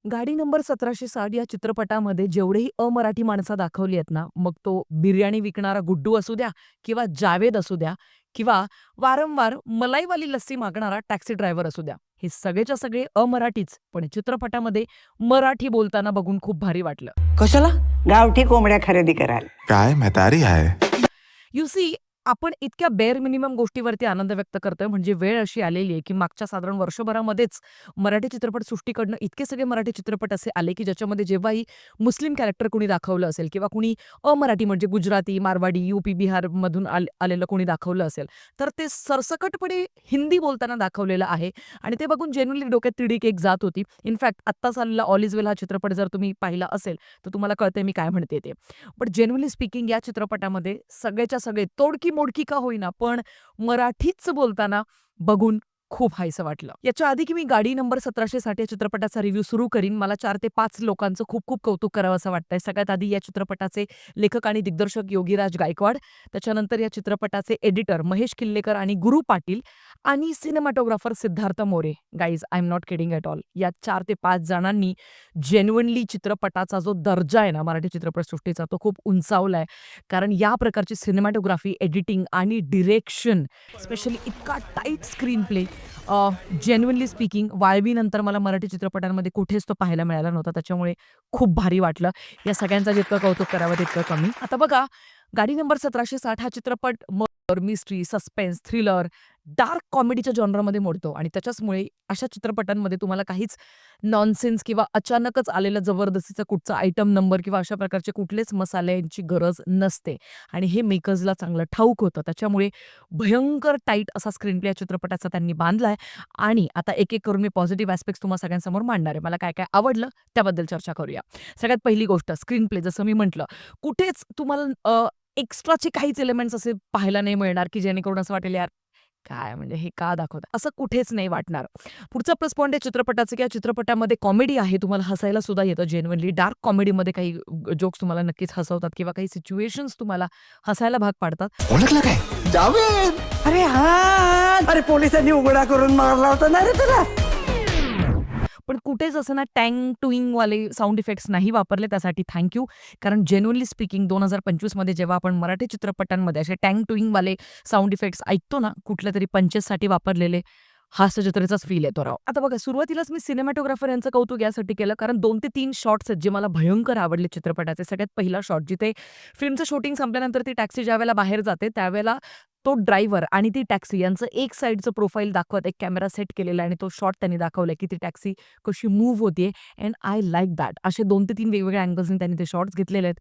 गाडी नंबर 1760 या चित्रपटामध्ये जेवढेही अमराठी माणसं दाखवली आहेत ना, मग तो बिर्याणी विकणारा गुड्डू असू द्या किंवा जावेद असू द्या किंवा वारंवार मलाईवाली लस्सी मागणारा टॅक्सी ड्रायव्हर असू द्या. हे सगळेच्या सगळे अमराठीच, पण या चित्रपटामध्ये मराठी बोलताना बघून खूप भारी वाटलं. कशाला? गावठी कोंबड्या खरेदी कराल. काय म्हातारी आहे. यू सी आपण इतक्या बेअर मिनिमम गोष्टीवरती आनंद व्यक्त करतोय म्हणजे वेळ अशी आलेली आहे, की मागच्या साधारण वर्षभरामध्येच मराठी चित्रपटसृष्टीकडनं इतके सगळे मराठी चित्रपट असे आले, की ज्याच्यामध्ये जेव्हाही मुस्लिम कॅरेक्टर कोणी दाखवलं असेल किंवा कुणी अमराठी म्हणजे गुजराती, मारवाडी, यूपी, बिहारमधून आलेलं कोणी दाखवलं असेल, तर ते सरसकटपणे हिंदी बोलताना दाखवलेलं आहे आणि ते बघून जेन्युइनली डोक्यात तिडीक एक जात होती. इनफॅक्ट आत्ताच आलेला ऑल इज वेल हा चित्रपट जर तुम्ही पाहिला असेल, तर तुम्हाला कळतंय मी काय म्हणते ते. बट जेन्युइनली स्पीकिंग या चित्रपटामध्ये सगळेच्या सगळे तोडकी-मोडकी का होईना, पण मराठीच बोलताना बघून खूप हायसं वाटलं. याच्या आधी की मी गाडी नंबर 1760 या चित्रपटाचा रिव्ह्यू सुरू करीन, मला 4 ते 5 लोकांचं खूप-खूप कौतुक करावंसं वाटतंय. सगळ्यात आधी या चित्रपटाचे लेखक आणि दिग्दर्शक योगीराज गायकवाड, त्याच्यानंतर या चित्रपटाचे एडिटर महेश किल्लेकर आणि गुरु पाटील आणि cinematographer Siddharth More. Guys I am not kidding at all. या 4 ते 5 जणांनी जेन्युइनली चित्रपटाचा जो दर्जा आहे ना मराठी चित्रपटसृष्टीचा तो खूप उंचावलाय. कारण या प्रकारची सिनेमॅटोग्राफी, एडिटिंग आणि डिरेक्शन स्पेशली इतका tight screenplay genuinely speaking वाळवीनंतर मला मराठी चित्रपटांमध्ये कुठेच तो पाहायला मिळाला नव्हता. त्याच्यामुळे खूप भारी वाटलं. या सगळ्यांचं जितकं कौतुक करावं तितकं कमी. आता बघा, गाडी नंबर 1760 हा चित्रपट murder, mystery, suspense, thriller, dark कॉमेडीच्या जॉनरमध्ये मोडतो आणि त्याच्याचमुळे अशा चित्रपटांमध्ये तुम्हाला काहीच नॉनसेन्स किंवा अचानकच आलेला जबरदस्तीचा कुठचा आयटम नंबर किंवा अशा प्रकारचे कुठलेच मसाल्यांची गरज नसते आणि हे मेकर्सला चांगलं ठाऊक होतं. त्याच्यामुळे भयंकर टाईट असा स्क्रीन प्ले या चित्रपटाचा त्यांनी बांधलाय आणि आता एक-एक करून मी पॉझिटिव्ह ॲस्पेक्ट्स तुम्हा सगळ्यांसमोर मांडणार आहे. मला काय-काय आवडलं त्याबद्दल चर्चा करूया. सगळ्यात पहिली गोष्ट स्क्रीन प्ले जसं मी म्हटलं, कुठेच तुम्हाला एक्स्ट्राचे काहीच एलिमेंट्स असे पाहायला नाही मिळणार, की जेणेकरून असं वाटेल यार काय म्हणजे हे का दाखवतात? असं कुठेच नाही वाटणार. पुढचा प्लस पॉइंट आहे चित्रपटाचं, की या चित्रपटामध्ये कॉमेडी आहे. तुम्हाला हसायला सुद्धा येतं जेन्युइनली. डार्क कॉमेडीमध्ये काही जोक्स तुम्हाला नक्कीच हसवतात किंवा काही सिच्युएशन्स तुम्हाला हसायला भाग पाडतात. ओळखलं काय जावेद. अरे हा, अरे पोलिसांनी उघडा करून मारला होता ना रे तुला. पण कुठेच असं ना टँग टुईंगवाले साउंड इफेक्ट्स नाही वापरले, त्यासाठी थँक यू. कारण जेन्युइनली स्पीकिंग 2025 मध्ये जेव्हा आपण मराठी चित्रपटांमध्ये असे टँग टुईंगवाले साउंड इफेक्ट्स ऐकतो ना, कुठल्यातरी पंचेससाठी वापरलेले, हास्यजत्रेचाच फील येतो राव. आता बघा सुरुवातीलाच मी सिनेमॅटोग्राफर यांचं कौतुक यासाठी केलं कारण 2 ते 3 शॉट्स आहेत जे मला भयंकर आवडले चित्रपटाचे. सगळ्यात पहिला शॉट जिथे फिल्मचं शूटिंग संपल्यानंतर ती टॅक्सी ज्यावेळेला बाहेर जाते त्यावेळेला तो ड्रायव्हर आणि ती टॅक्सी यांचं एक साइडचं प्रोफाईल दाखवत एक कॅमेरा सेट केलेला आहे आणि तो शॉट त्यांनी दाखवलाय की ती टॅक्सी कशी मूव्ह होतीये अँड आय लाइक दॅट. असे 2 ते 3 वेगवेगळ्या अँगल्सनी त्यांनी ते शॉट्स घेतलेले आहेत.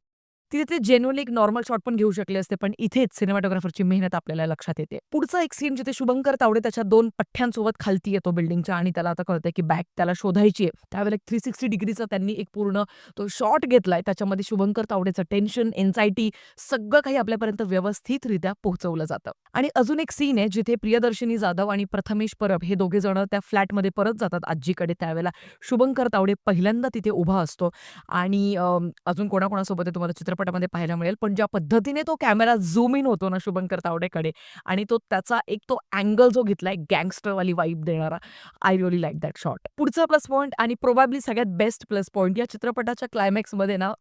तिथे ते जेन्युइनली एक नॉर्मल शॉट पण घेऊ शकले असते, पण इथेच सिनेमॅटोग्राफरची मेहनत आपल्याला लक्षात येते. पुढचा एक सीन जिथे शुभंकर तावडे त्याच्या 2 पठ्ठ्यांसोबत खालती येतो बिल्डिंगच्या आणि त्याला आता कळतंय की बॅग त्याला शोधायची आहे. त्यावेळेला 360 डिग्रीचा त्यांनी एक पूर्ण तो शॉट घेतलाय. त्याच्यामध्ये शुभंकर तावडेचं टेन्शन, एन्झायटी सगळं काही आपल्यापर्यंत व्यवस्थितरित्या पोहोचवलं जातं. आणि अजून एक सीन आहे जिथे प्रियदर्शिनी जाधव आणि प्रथमेश परब हे दोघे जण त्या फ्लॅटमध्ये परत जातात आजीकडे. त्यावेळेला शुभंकर तावडे पहिल्यांदा तिथे उभा असतो आणि अजून कोणाकोणासोबत आहे तुम्हाला चित्रपटामध्ये पाहायला मिळेल. पण ज्या पद्धतीने तो कॅमेरा झूम इन होतो ना शुभंकर तावडेकडे आणि तो त्याचा एक तो अँगल जो घेतलाय गँगस्टरवाली वाइब देणारा, I really like that shot. पुढचा प्लस पॉइंट आणि प्रोबॅबली सगळ्यात बेस्ट प्लस पॉइंट या चित्रपटाच्या क्लायमॅक्समध्ये ना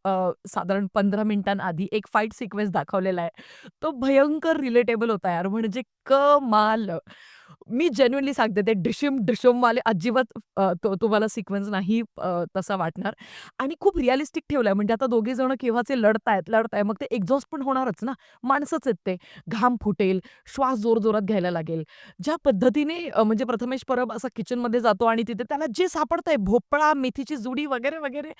साधारण 15 मिनिटांआधी एक फाईट सिक्वेन्स दाखवलेला आहे. तो भयंकर रिलेटेबल होता यार म्हणजे कमाल. मी जेन्युइनली सांगते ते डिशम-डिशमवाले अजिबात तो तुम्हाला सिक्वेन्स नाही तसा वाटणार आणि खूप रिअलिस्टिक ठेवलाय म्हणजे आता दोघे जण केव्हाचे लढतायत. मग ते एक्झॉस्ट पण होणारच ना. माणसंच आहेत ते. घाम फुटेल, श्वास जोरजोरात घ्यायला लागेल. ज्या पद्धतीने म्हणजे प्रथमेश परब असा किचनमध्ये जातो आणि तिथे त्याला जे सापडतंय भोपळा, मेथीची जुडी वगैरे, वगैरे.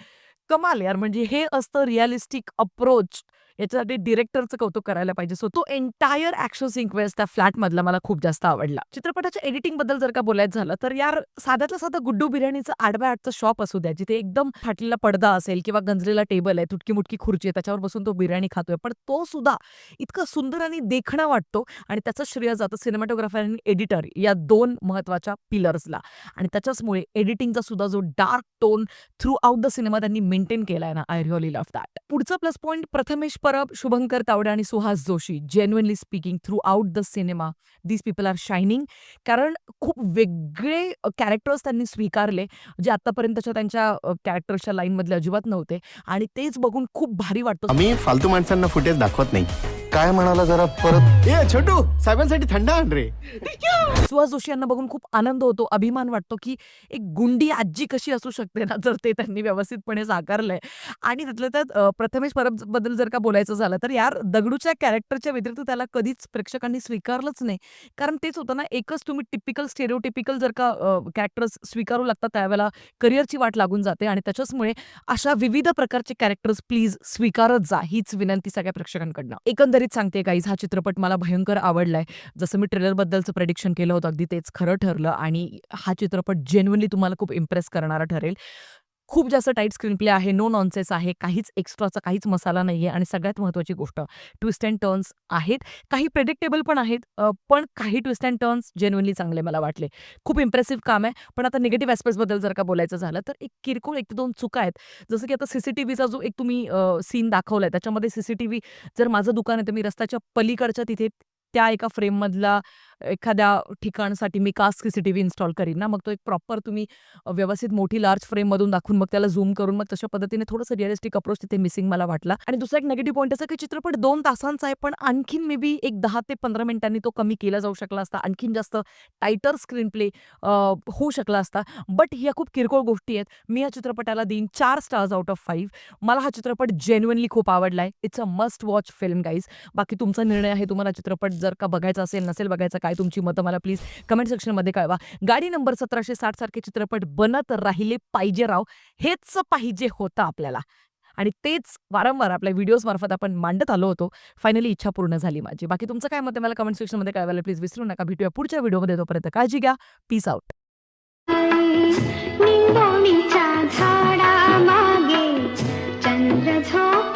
कमाल यार म्हणजे हे असतं रिअलिस्टिक अप्रोच. याच्यासाठी डिरेक्टरचं कौतुक करायला पाहिजे. सो तो एंटायर ॲक्शन सिक्वेन्स त्या फ्लॅटमधला मला खूप जास्त आवडला. चित्रपटाच्या एडिटिंगबद्दल जर का बोलायचं झालं, तर यार साध्यातलं साधं गुड्डू बिर्याणीचं आडव्या आडचं शॉप असू द्या, जिथे एकदम फाटलेला पडदा असेल किंवा गंजलेला टेबल आहे, तुटकी-मुटकी खुर्ची आहे, त्याच्यावर बसून तो बिर्याणी खातोय. पण तो सुद्धा इतका सुंदर आणि देखणा वाटतो आणि त्याचं श्रेय जातं सिनेमॅटोग्राफर आणि एडिटर या 2 महत्त्वाच्या पिलर्सला आणि त्याच्याचमुळे एडिटिंगचा सुद्धा जो dark tone throughout the cinema त्यांनी मेंटेन केलाय ना, आय रिअली लव्ह दॅट. पुढचा प्लस पॉइंट प्रथमेश परब, शुभंकर तावडे आणि Suhas Joshi genuinely speaking throughout the cinema these people are shining. कारण खूप वेगळे कॅरेक्टर्स त्यांनी स्वीकारले, जे आत्तापर्यंतच्या त्यांच्या कॅरेक्टर्सच्या लाईनमधले अजिबात नव्हते आणि तेच बघून खूप भारी वाटतं. आम्ही फालतू माणसांना फुटेज दाखवत नाही. काय म्हणाला जरा परत. ए छोटू, साहेबांसाठी थंड आण रे. सुहास जोशी यांना बघून खूप आनंद होतो, अभिमान वाटतो, की एक गुंडी आजी कशी असू शकते ना, जर ते त्यांनी व्यवस्थितपणे साकारलंय. आणि त्यातल्या त्यात प्रथमेश परबबद्दल जर का बोलायचं झालं, तर यार दगडूच्या कॅरेक्टरच्या व्यतिरिक्त त्याला कधीच प्रेक्षकांनी स्वीकारलंच नाही. कारण तेच होतं ना, एकच तुम्ही टिपिकल स्टेरिओटिपिकल जर का कॅरेक्टर्स स्वीकारू लागता, त्यावेळेला करिअरची वाट लागून जाते आणि त्याच्याचमुळे अशा विविध प्रकारचे कॅरेक्टर्स प्लीज स्वीकारत जा, हीच विनंती सगळ्या प्रेक्षकांकडनं. एकंदरीत सांगते गाईज, हा चित्रपट मला भयंकर आवडलाय. जसं मी ट्रेलरबद्दलचं प्रेडिक्शन केलं होतं, अगदी तेच खरं ठरलं आणि हा चित्रपट जेन्युइनली तुम्हाला खूप इम्प्रेस करणारा ठरेल. खूप जास्त टाईट स्क्रीन प्ले आहे, नो नॉनसेन्स आहे, काहीच एक्स्ट्राचा काहीच मसाला नाहीये आणि सगळ्यात महत्त्वाची गोष्ट ट्विस्ट अँड टर्न्स आहेत. काही प्रेडिक्टेबल पण आहेत, पण काही ट्विस्ट अँड टर्न्स जेन्युइनली चांगले मला वाटले. खूप इम्प्रेसिव्ह काम आहे. पण आता निगेटिव्ह ॲस्पेक्ट्सबद्दल जर का बोलायचं झालं, तर एक किरकोळ 1-2 चुका आहेत. जसं की आता सीसीटीव्हीचा जो एक तुम्ही सीन दाखवलाय, त्याच्यामध्ये सीसीटीव्ही जर माझं दुकान आहे, तर मी रस्त्याच्या पलीकडच्या तिथे त्या एका फ्रेममधला एखाद्या ठिकाणासाठी मी का सीसीटीव्ही इन्स्टॉल करीन ना. मग तो एक प्रॉपर तुम्ही व्यवस्थित मोठी लार्ज फ्रेममधून दाखवून मग त्याला झूम करून मग तशा पद्धतीने थोडंसं रिअलिस्टिक अप्रोच तिथे मिसिंग मला वाटला. आणि दुसरा एक निगेटिव्ह पॉइंट असा की चित्रपट 2 तासांचा आहे, पण आणखीन मे बी एक 10 ते 15 मिनिटांनी तो कमी केला जाऊ शकला असता. आणखीन जास्त टाईटर स्क्रीन प्ले होऊ शकला असता. बट ह्या खूप किरकोळ गोष्टी आहेत. मी या चित्रपटाला देईन 4 स्टार्स आउट ऑफ 5. मला हा चित्रपट जेन्युइनली खूप आवडलाय. It's a must watch film guys. बाकी तुमचा निर्णय आहे. तुम्हाला चित्रपट जर का बघायचा असेल, नसेल बघायचा, काय तुमची मतं मला प्लीज कमेंट सेक्शनमध्ये कळवा. गाडी नंबर 1760 सारखे चित्रपट बनत राहिले पाहिजे राव, हेच पाहिजे होतं आपल्याला. आणि तेच वारंवार आपल्या व्हिडिओज मार्फत आपण मांडत आलो होतो. फायनली इच्छा पूर्ण झाली माझी. बाकी तुमचं काय मत आहे मला कमेंट सेक्शनमध्ये कळवायला प्लीज विसरू नका. भेटूया पुढच्या व्हिडिओमध्ये. तोपर्यंत काळजी घ्या. Peace out. निंबोणीच्या झाडामागे चंद्र झोप